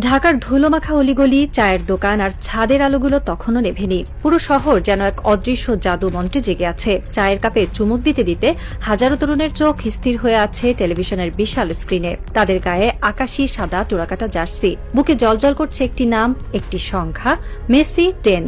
ঢাকার ধুলোমাখা অলিগলি, চায়ের দোকান আর ছাদের আলোগুলো তখনও নেভেনি। পুরো শহর যেন এক অদৃশ্য জাদু মন্ত্রে জেগে আছে। চায়ের কাপে চুমুক দিতে দিতে হাজারো তরুণের চোখ স্থির হয়ে আছে টেলিভিশনের বিশাল স্ক্রিনে। তাদের গায়ে আকাশি সাদা টোরাকাটা জার্সি, বুকে জলজল করছে একটি নাম, একটি সংখ্যা, মেসি 10।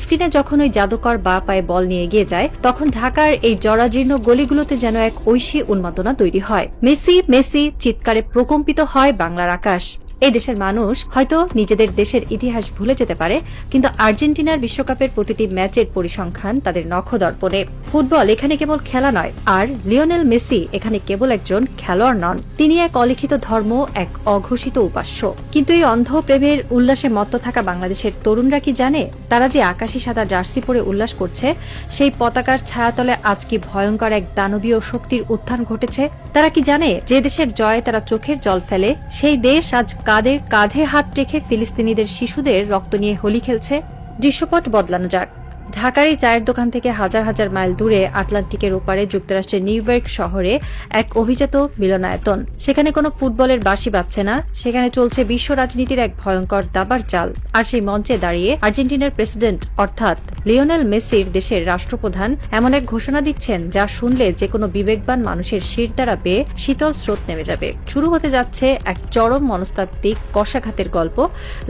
স্ক্রিনে যখন ওই জাদুকর বা পায়ে বল নিয়ে এগিয়ে যায়, তখন ঢাকার এই জরাজীর্ণ গলিগুলোতে যেন এক ঐশী উন্মাদনা তৈরি হয়। মেসি মেসি চিৎকারে প্রকম্পিত হয় বাংলার আকাশ। এই দেশের মানুষ হয়তো নিজেদের দেশের ইতিহাস ভুলে যেতে পারে, কিন্তু আর্জেন্টিনার বিশ্বকাপের প্রতিটি ম্যাচের পরিসংখ্যান তাদের নখদর্পণে। ফুটবল এখানে কেবল খেলা নয়, আর লিওনেল মেসি এখানে কেবল একজন খেলোয়াড় নন, তিনি এক অলিখিত ধর্ম, এক অঘোষিত উপাস্য। কিন্তু এই অন্ধ প্রেমের উল্লাসে মত্ত থাকা বাংলাদেশের তরুণরা কি জানে, তারা যে আকাশি সাদা জার্সি পরে উল্লাস করছে, সেই পতাকার ছায়াতলে আজ কি ভয়ঙ্কর এক দানবীয় শক্তির উত্থান ঘটেছে? তারা কি জানে, যে দেশের জয়ে তারা চোখের জল ফেলে, সেই দেশ আজ কাঁধে কাঁধে হাত রেখে ফিলিস্তিনিদের শিশুদের রক্ত নিয়ে হোলি খেলছে? দৃশ্যপট বদলানো যাক। ঢাকার এই চায়ের দোকান থেকে হাজার হাজার মাইল দূরে আটলান্টিকের ওপারে যুক্তরাষ্ট্রের নিউ ইয়র্ক শহরে এক অভিজাত মিলনায়তন। সেখানে কোনো ফুটবলের বাঁশি বাজছে না, সেখানে চলছে বিশ্ব রাজনীতির এক ভয়ঙ্কর দাবার চাল। আর সেই মঞ্চে দাঁড়িয়ে আর্জেন্টিনার প্রেসিডেন্ট অর্থাৎ লিওনেল মেসির দেশের রাষ্ট্রপ্রধান এমন এক ঘোষণা দিচ্ছেন, যা শুনলে যে কোনো বিবেকবান মানুষের শির দ্বারা বেয়ে শীতল স্রোত নেমে যাবে। শুরু হতে যাচ্ছে এক চরম মনস্তাত্ত্বিক কষাঘাতের গল্প,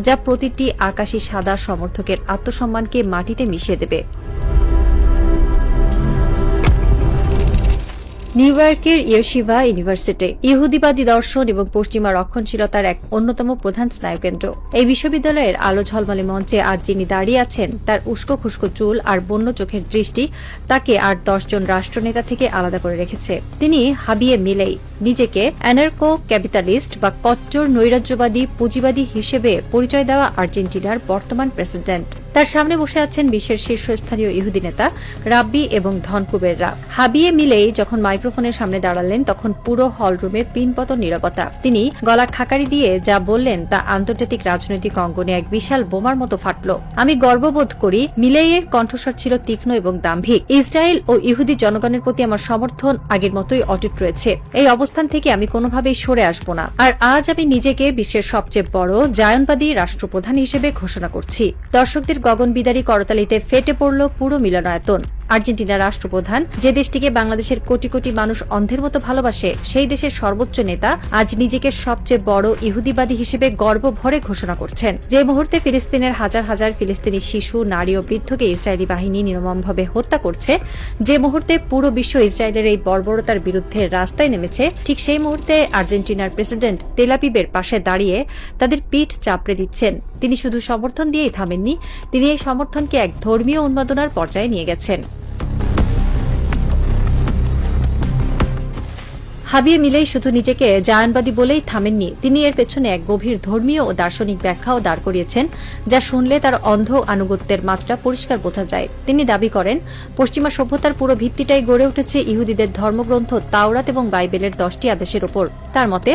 যা প্রতিটি আকাশী সাদা সমর্থকের আত্মসম্মানকে মাটিতে মিশিয়ে দেবে। নিউ ইয়র্কের ইয়েশিভা ইউনিভার্সিটি ইহুদিবাদী দর্শন এবং পশ্চিমা রক্ষণশীলতার এক অন্যতম প্রধান স্নায়ুকেন্দ্র। এই বিশ্ববিদ্যালয়ের আলো ঝলমলে মঞ্চে আজ যিনি দাঁড়িয়ে আছেন, তার উস্কো খুস্কো চুল আর বন্য চোখের দৃষ্টি তাকে 8-10 জন রাষ্ট্রনেতা থেকে আলাদা করে রেখেছে। তিনি হাবিয়ে মিলেই, নিজেকে অ্যানার্কো ক্যাপিটালিস্ট বা কট্টর নৈরাজ্যবাদী পুঁজিবাদী হিসেবে পরিচয় দেওয়া আর্জেন্টিনার বর্তমান প্রেসিডেন্ট। তার সামনে বসে আছেন বিশ্বের শীর্ষস্থানীয় ইহুদি নেতা, রাব্বি এবং ধনকুবেররা। হাবিয়ে মিলেই যখন মাইক্রোফোনের সামনে দাঁড়ালেন, তখন পুরো হলরুমে পিনপতন নীরবতা। তিনি গলা খাকারি দিয়ে যা বললেন, তা আন্তর্জাতিক রাজনৈতিক অঙ্গনে এক বিশাল বোমার মতো ফাটল। আমি গর্ববোধ করি, মিলেইয়ের কণ্ঠস্বর ছিল তীক্ষ্ণ এবং দাম্ভিক। ইসরায়েল ও ইহুদি জনগণের প্রতি আমার সমর্থন আগের মতোই অটুট রয়েছে। এই অবস্থান থেকে আমি কোনোভাবেই সরে আসব না। আর আজ আমি নিজেকে বিশ্বের সবচেয়ে বড় জায়নবাদী রাষ্ট্রপ্রধান হিসেবে ঘোষণা করছি। দর্শকদের গগনবিদারী করতালিতে ফেটে পড়ল পুরো মিলনায়তন। আর্জেন্টিনার রাষ্ট্রপ্রধান, যে দেশটিকে বাংলাদেশের কোটি কোটি মানুষ অন্ধের মতো ভালোবাসে, সেই দেশের সর্বোচ্চ নেতা আজ নিজেকে সবচেয়ে বড় ইহুদিবাদী হিসেবে গর্ব ভরে ঘোষণা করছেন। যে মুহূর্তে ফিলিস্তিনের হাজার হাজার ফিলিস্তিনি শিশু, নারী ও বৃদ্ধকে ইসরায়েলি বাহিনী নির্মমভাবে হত্যা করছে, যে মুহূর্তে পুরো বিশ্ব ইসরায়েলের এই বর্বরতার বিরুদ্ধে রাস্তায় নেমেছে, ঠিক সেই মুহূর্তে আর্জেন্টিনার প্রেসিডেন্ট তেল আবিবের পাশে দাঁড়িয়ে তাদের পিঠ চাপড়ে দিচ্ছেন। তিনি শুধু সমর্থন দিয়েই থামেননি, তিনি এই সমর্থনকে এক ধর্মীয় উন্মাদনার পর্যায়ে নিয়ে গেছেন। হাবিয়ে মিলেই শুধু নিজেকে জায়ানবাদী বলেই থামেননি, তিনি এর পেছনে এক গভীর ধর্মীয় ও দার্শনিক ব্যাখ্যাও দাঁড় করিয়েছেন, যা শুনলে তার অন্ধ আনুগত্যের মাত্রা পরিষ্কার বোঝা যায়। তিনি দাবি করেন, পশ্চিমা সভ্যতার পুরো ভিত্তিটাই গড়ে উঠেছে ইহুদিদের ধর্মগ্রন্থ তাওরাত এবং বাইবেলের 10টি আদেশের ওপর। তার মতে,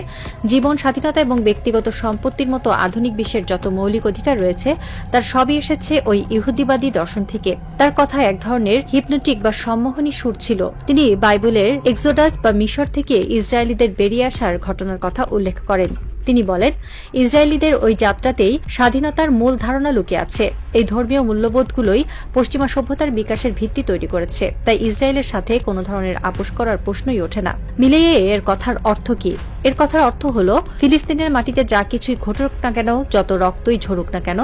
জীবন, স্বাধীনতা এবং ব্যক্তিগত সম্পত্তির মতো আধুনিক বিশ্বের যত মৌলিক অধিকার রয়েছে, তার সবই এসেছে ওই ইহুদিবাদী দর্শন থেকে। তার কথায় এক ধরনের হিপনোটিক বা সম্মোহনী সুর ছিল। তিনি বাইবেলের এক্সোডাস বা মিশর থেকে ইসরায়েলিদের বেরিয়ে আসার ঘটনার কথা উল্লেখ করেন। তিনি বলেন, ইসরায়েলিদের ওই যাত্রাতেই স্বাধীনতার মূল ধারণা লুকিয়ে আছে। এই ধর্মীয় মূল্যবোধগুলোই পশ্চিমা সভ্যতার বিকাশের ভিত্তি তৈরি করেছে। তাই ইসরায়েলের সাথে কোনো ধরনের আপোষ করার প্রশ্নই ওঠে না। মিলেইয়ে এর কথার অর্থ কি? এর কথার অর্থ হলো, ফিলিস্তিনের মাটিতে যা কিছুই ঘটুক না কেন, যত রক্তই ঝরুক না কেন,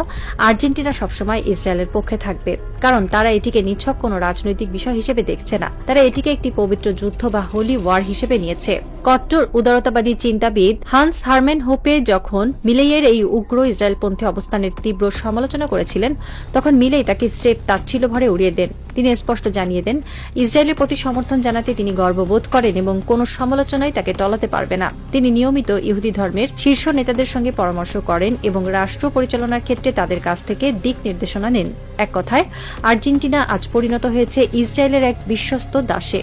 আর্জেন্টিনা সবসময় ইসরায়েলের পক্ষে থাকবে। কারণ তারা এটিকে নিছক কোনো রাজনৈতিক বিষয় হিসেবে দেখছে না, তারা এটিকে একটি পবিত্র যুদ্ধ বা হোলি ওয়ার হিসেবে নিয়েছে। কট্টর উদারতাবাদী চিন্তাবিদ হান্স হারমেন হোপে যখন মিলেইয়ের এই উগ্র ইসরায়েলপন্থী অবস্থানের তীব্র সমালোচনা করেছিলেন, তখন মিলেই তাকে স্রেফ তাচ্ছিল্য ভরে উড়িয়ে দেন। তিনি স্পষ্ট জানিয়ে দেন, ইসরায়েলের প্রতি সমর্থন জানাতে তিনি গর্ববোধ করেন এবং কোনো সমালোচনাই তাকে টলাতে পারবে না। তিনি নিয়মিত ইহুদি ধর্মের শীর্ষ নেতাদের সঙ্গে পরামর্শ করেন এবং রাষ্ট্র পরিচালনার ক্ষেত্রে তাদের কাছ থেকে দিক নির্দেশনা নেন। এক কথায়, আর্জেন্টিনা আজ পরিণত হয়েছে ইসরায়েলের এক বিশ্বস্ত দাসে।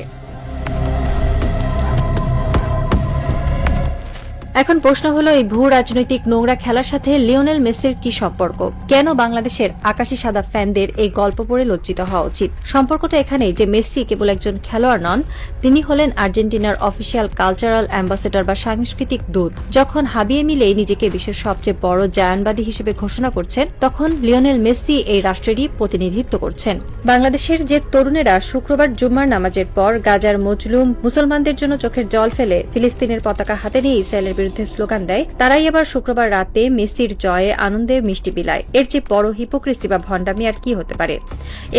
এখন প্রশ্ন হলো, এই ভূ রাজনৈতিক নোংরা খেলার সাথে লিওনেল মেসির কি সম্পর্ক? কেন বাংলাদেশের আকাশী সাদা ফ্যানদের এই গল্প পড়ে লজ্জিত হওয়া উচিত? সম্পর্কটা এখানেই যে মেসি কেবল একজন খেলোয়াড় নন, তিনি হলেন আর্জেন্টিনার অফিসিয়াল কালচারাল অ্যাম্বাসেডর বা সাংস্কৃতিক দূত। যখন হাবিয়ে মিলেই নিজেকে বিশ্বের সবচেয়ে বড় জায়ানবাদী হিসেবে ঘোষণা করছেন, তখন লিওনেল মেসি এই রাষ্ট্রেরই প্রতিনিধিত্ব করছেন। বাংলাদেশের যে তরুণেরা শুক্রবার জুম্মার নামাজের পর গাজার মজলুম মুসলমানদের জন্য চোখের জল ফেলে ফিলিস্তিনের পতাকা হাতে নিয়ে ইসরায়েলের বিরুদ্ধে স্লোগান দেয়, তারাই আবার শুক্রবার রাতে মেসির জয়ে আনন্দে মিষ্টি বিলায়। এর চেয়ে বড় হিপোক্রেসি বা ভণ্ডামি আর কি হতে পারে?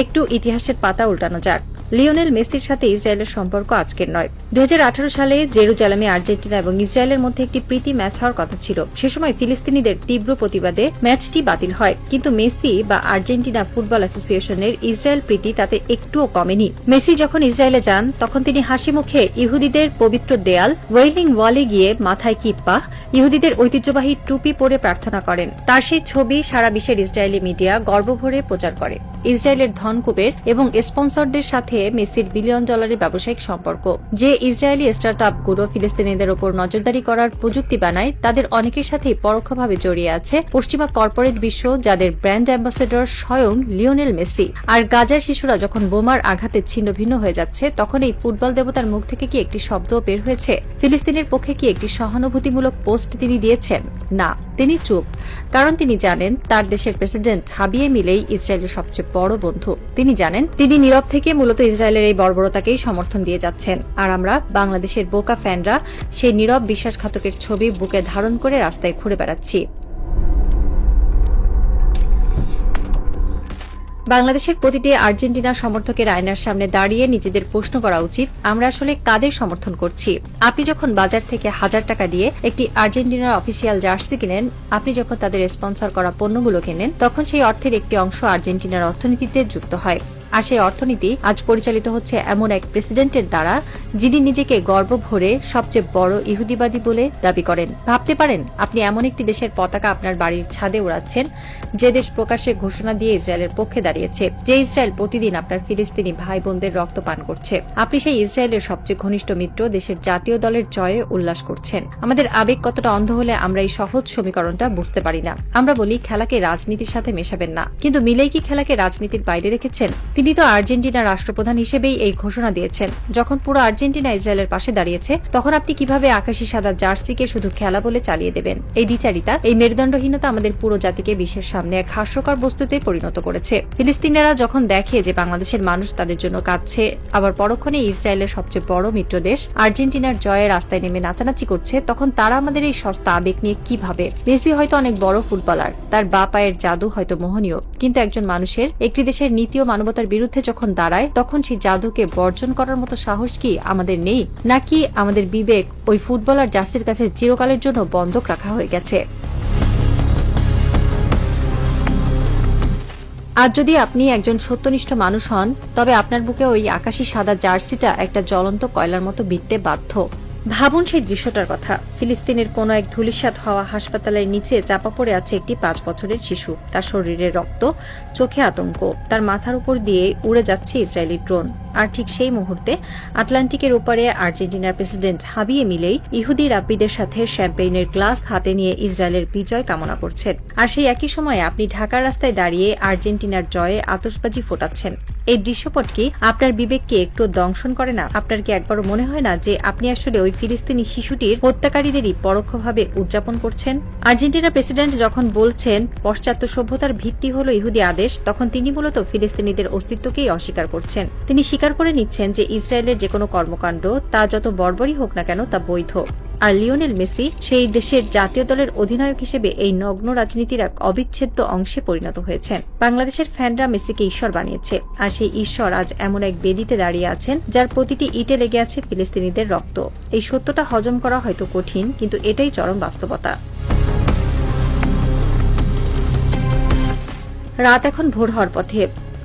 একটু ইতিহাসের পাতা উল্টানো যাক। লিওনেল মেসির সাথে ইসরায়েলের সম্পর্ক আজকের নয়। 2018 সালে জেরুজালেমে আর্জেন্টিনা এবং ইসরায়েলের মধ্যে একটি প্রীতি ম্যাচ হওয়ার কথা ছিল। সে সময় ফিলিস্তিনিদের তীব্র প্রতিবাদে ম্যাচটি বাতিল হয়, কিন্তু মেসি বা আর্জেন্টিনা ফুটবল অ্যাসোসিয়েশনের ইসরায়েল প্রীতি তাতে একটুও কমেনি। মেসি যখন ইসরায়েলে যান, তখন তিনি হাসি মুখে ইহুদিদের পবিত্র দেয়াল ওয়েলিং ওয়ালে গিয়ে মাথায় কিপ্পা, ইহুদিদের ঐতিহ্যবাহী টুপি পরে প্রার্থনা করেন। তার সেই ছবি সারা বিশ্বের ইসরায়েলি মিডিয়া গর্বভরে প্রচার করে। ইসরায়েলের ধনকুবের এবং স্পন্সরদের সাথে মেসির বিলিয়ন ডলারের ব্যবসায়িক সম্পর্ক। যে ইসরায়েলি স্টার্টআপগুলো ফিলিস্তিনিদের উপর নজরদারি করার প্রযুক্তি বানায়, তাদের অনেকের সাথেই পরোক্ষভাবে জড়িয়ে আছে পশ্চিমা কর্পোরেট বিশ্ব, যাদের ব্র্যান্ড অ্যাম্বাসেডর স্বয়ং লিওনেল মেসি। আর গাজার শিশুরা যখন বোমার আঘাতে ছিন্ন ভিন্ন হয়ে যাচ্ছে, তখন এই ফুটবল দেবতার মুখ থেকে কি একটি শব্দ বের হয়েছে? ফিলিস্তিনের পক্ষে কি একটি সহানুভূতিমূলক পোস্ট তিনি দিয়েছেন? না, তিনি চুপ। কারণ তিনি জানেন তার দেশের প্রেসিডেন্ট হাবিয়ে মিলেই ইসরায়েলের সবচেয়ে বড় বন্ধু। তিনি জানেন তিনি নীরব থেকে মূলত ইসরায়েলের এই বর্বরতাকেই সমর্থন দিয়ে যাচ্ছেন। আর আমরা বাংলাদেশের বোকা ফ্যানরা সেই নীরব বিশ্বাসঘাতকের ছবি বুকে ধারণ করে রাস্তায় ঘুরে বেড়াচ্ছি। বাংলাদেশের প্রতিটি আর্জেন্টিনা সমর্থকের আয়নার সামনে দাঁড়িয়ে নিজেদের প্রশ্ন করা উচিত, আমরা আসলে কাদের সমর্থন করছি? আপনি যখন বাজার থেকে 1000 টাকা দিয়ে একটি আর্জেন্টিনার অফিসিয়াল জার্সি কিনেন, আপনি যখন তাদের স্পন্সর করা পণ্যগুলো কেনেন, তখন সেই অর্থের একটি অংশ আর্জেন্টিনার অর্থনীতিতে যুক্ত হয়। আর সেই অর্থনীতি আজ পরিচালিত হচ্ছে এমন এক প্রেসিডেন্টের দ্বারা, যিনি নিজেকে গর্ব ভরে সবচেয়ে বড় ইহুদিবাদী বলে দাবি করেন। ভাবতে পারেন, আপনি এমন একটি দেশের পতাকা আপনার বাড়ির ছাদে উড়াচ্ছেন, যে দেশ প্রকাশ্যে ঘোষণা দিয়ে ইসরায়েলের পক্ষে দাঁড়িয়েছে, যে ইসরায়েল প্রতিদিন আপনার ফিলিস্তিনি ভাই বোনদের রক্ত পান করছে। আপনি সেই ইসরায়েলের সবচেয়ে ঘনিষ্ঠ মিত্র দেশের জাতীয় দলের জয়ে উল্লাস করছেন। আমাদের আবেগ কতটা অন্ধ হলে আমরা এই সহজ সমীকরণটা বুঝতে পারি না। আমরা বলি খেলাকে রাজনীতির সাথে মেশাবেন না, কিন্তু মিলেই কি খেলাকে রাজনীতির বাইরে রেখেছেন? তিনি তো আর্জেন্টিনার রাষ্ট্রপ্রধান হিসেবেই এই ঘোষণা দিয়েছেন। যখন পুরো আর্জেন্টিনা ইসরায়েলের পাশে দাঁড়িয়েছে, তখন আপনি কিভাবে আকাশী সাদা জার্সিকে শুধু খেলা বলে চালিয়ে দেবেন? এই দ্বিচারিতা, এই মেরুদণ্ডহীনতা আমাদের পুরো জাতিকে বিশ্বের সামনে এক হাস্যকর বস্তুতে পরিণত করেছে। ফিলিস্তিনিরা যখন দেখে যে বাংলাদেশের মানুষ তাদের জন্য কাঁদছে, আবার পরক্ষণে ইসরায়েলের সবচেয়ে বড় মিত্র দেশ আর্জেন্টিনার জয়ে রাস্তায় নেমে নাচানাচি করছে, তখন তারা আমাদের এই সস্তা আবেগ নিয়ে কি ভাবে? মেসি হয়তো অনেক বড় ফুটবলার, তার বা পায়ের জাদু হয়তো মোহনীয়, কিন্তু একজন মানুষের একটি দেশের নীতি ও মানবতার বিরুদ্ধে যখন দাঁড়ায়, তখন সেই জাদুকে বর্জন করার মতো সাহস কি আমাদের নেই? নাকি আমাদের বিবেক ওই ফুটবলার জার্সির কাছে চিরকালের জন্য বন্ধক রাখা হয়ে গেছে? আজ যদি আপনি একজন সত্যনিষ্ঠ মানুষ হন, তবে আপনার বুকে ওই আকাশী সাদা জার্সিটা একটা জ্বলন্ত কয়লার মতো বিঁধতে বাধ্য। ভাবুন সেই দৃশ্যটার কথা। ফিলিস্তিনের কোনো এক ধূলিসাৎ হওয়া হাসপাতালের নিচে চাপা পড়ে আছে একটি 5 বছরের শিশু। তার শরীরে রক্ত, চোখে আতঙ্ক, তার মাথার উপর দিয়ে উড়ে যাচ্ছে ইসরায়েলি ড্রোন। আর ঠিক সেই মুহূর্তে আটলান্টিকের ওপারে আর্জেন্টিনার প্রেসিডেন্ট হাবিয়ে মিলেই ইহুদি রাব্বিদের সাথে শ্যাম্পেইনের গ্লাস হাতে নিয়ে ইসরায়েলের বিজয় কামনা করছেন। আর সেই একই সময়ে আপনি ঢাকার রাস্তায় দাঁড়িয়ে আর্জেন্টিনার জয়ে আতশবাজি ফোটাচ্ছেন। এই দৃশ্যপট কি আপনার বিবেককে একটু দংশন করে না? আপনার কি একবারও মনে হয় না যে আপনি আসলে ওই ফিলিস্তিনি শিশুটির হত্যাকারীদেরই পরোক্ষভাবে উদযাপন করছেন? আর্জেন্টিনার প্রেসিডেন্ট যখন বলছেন পাশ্চাত্য সভ্যতার ভিত্তি হল ইহুদি আদেশ, তখন তিনি মূলত ফিলিস্তিনিদের অস্তিত্বকেই অস্বীকার করছেন। তিনি স্বীকার করে নিচ্ছেন যে ইসরায়েলের যে কোনো কর্মকাণ্ড, তা যত বর্বরই হোক না কেন, তা বৈধ। আর লিওনেল মেসি সেই দেশের জাতীয় দলের অধিনায়ক হিসেবে এই নগ্ন রাজনীতির এক অবিচ্ছেদ্য অংশে পরিণত হয়েছেন। বাংলাদেশের ফ্যানরা মেসিকে ঈশ্বর বানিয়েছে, আর সেই ঈশ্বর আজ এমন এক বেদিতে দাঁড়িয়ে আছেন যার প্রতিটি ইটে লেগে আছে ফিলিস্তিনিদের রক্ত। এই সত্যটা হজম করা হয়তো কঠিন, কিন্তু এটাই চরম বাস্তবতা। রাত এখন ভোর হওয়ার পথে।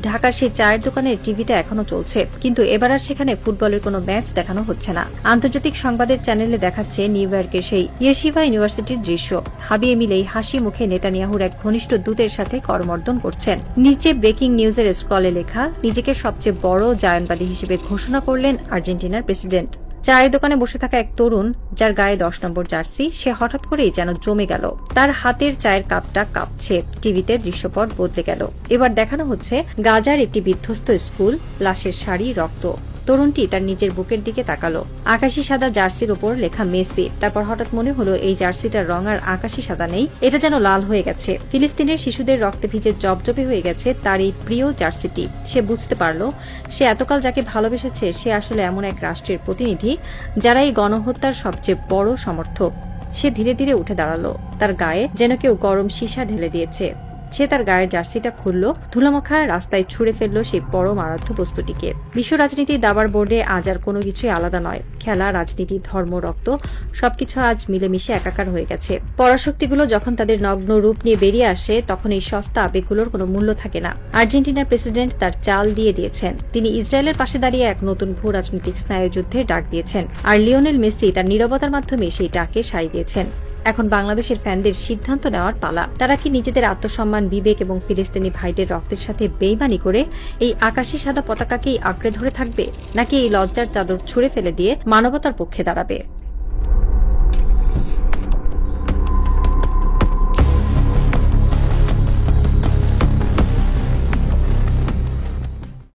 ঢাকার সেই চায়ের দোকানের টিভিটা এখনো চলছে, কিন্তু এবার আর সেখানে ফুটবলের কোনো ম্যাচ দেখানো হচ্ছে না। আন্তর্জাতিক সংবাদের চ্যানেলে দেখাচ্ছে নিউ ইয়র্কের সেই ইয়েশিভা ইউনিভার্সিটির দৃশ্য। হাবিয়ে মিলেই হাসি মুখে নেতানিয়াহুর এক ঘনিষ্ঠ দূতের সাথে করমর্দন করছেন। নিচে ব্রেকিং নিউজের স্ক্রলে লেখা, নিজেকে সবচেয়ে বড় জায়ানবাদী হিসেবে ঘোষণা করলেন আর্জেন্টিনার প্রেসিডেন্ট। চায়ের দোকানে বসে থাকা এক তরুণ, যার গায়ে 10 নম্বর জার্সি, সে হঠাৎ করেই যেন জমে গেল। তার হাতের চায়ের কাপটা কাঁপছে। টিভিতে দৃশ্যপট বদলে গেল। এবার দেখানো হচ্ছে গাজার একটি বিধ্বস্ত স্কুল, লাশের শাড়ি, রক্ত। তরুণটি তার নিজের বুকের দিকে তাকালো। আকাশি সাদা জার্সির উপর লেখা মেসি। তারপর হঠাৎ মনে হলো এই জার্সিটার রং আর আকাশি সাদা নেই, এটা যেন লাল হয়ে গেছে। ফিলিস্তিনের শিশুদের রক্তে ভিজে জবজবে হয়ে গেছে তার এই প্রিয় জার্সিটি। সে বুঝতে পারলো সে এতকাল যাকে ভালোবেসেছে সে আসলে এমন এক রাষ্ট্রের প্রতিনিধি যারা এই গণহত্যার সবচেয়ে বড় সমর্থক। সে ধীরে ধীরে উঠে দাঁড়ালো। তার গায়ে যেন কেউ গরম সীসা ঢেলে দিয়েছে। সে তার গায়ের জার্সিটা খুলল, ধুলামাখা রাস্তায় ছুঁড়ে ফেলল সেই পরম আরাধ্য বস্তুটিকে। বিশ্ব রাজনীতির দাবার বোর্ডে আজ আর কোনো কিছুই আলাদা নয়। খেলা, রাজনীতি, ধর্ম, রক্ত সবকিছু আজ মিলেমিশে একাকার হয়ে গেছে। পরাশক্তিগুলো যখন তাদের নগ্ন রূপ নিয়ে বেরিয়ে আসে তখন এই সস্তা আবেগগুলোর কোনো মূল্য থাকে না। আর্জেন্টিনার প্রেসিডেন্ট তার চাল দিয়ে দিয়েছেন। তিনি ইসরায়েলের পাশে দাঁড়িয়ে এক নতুন ভূ রাজনৈতিক স্নায়ুযুদ্ধের ডাক দিয়েছেন। আর লিওনেল মেসি তার নীরবতার মাধ্যমে সেই ডাকে সায় দিয়েছেন। এখন বাংলাদেশের ফ্যানদের সিদ্ধান্ত নেওয়ার পালা। তারা কি নিজেদের আত্মসম্মান, বিবেক এবং ফিলিস্তিনি ভাইদের রক্তের সাথে বেইমানি করে এই আকাশী সাদা পতাকাকেই আঁকড়ে ধরে থাকবে, নাকি এই লজ্জার চাদর ছুঁড়ে ফেলে দিয়ে মানবতার পক্ষে দাঁড়াবে?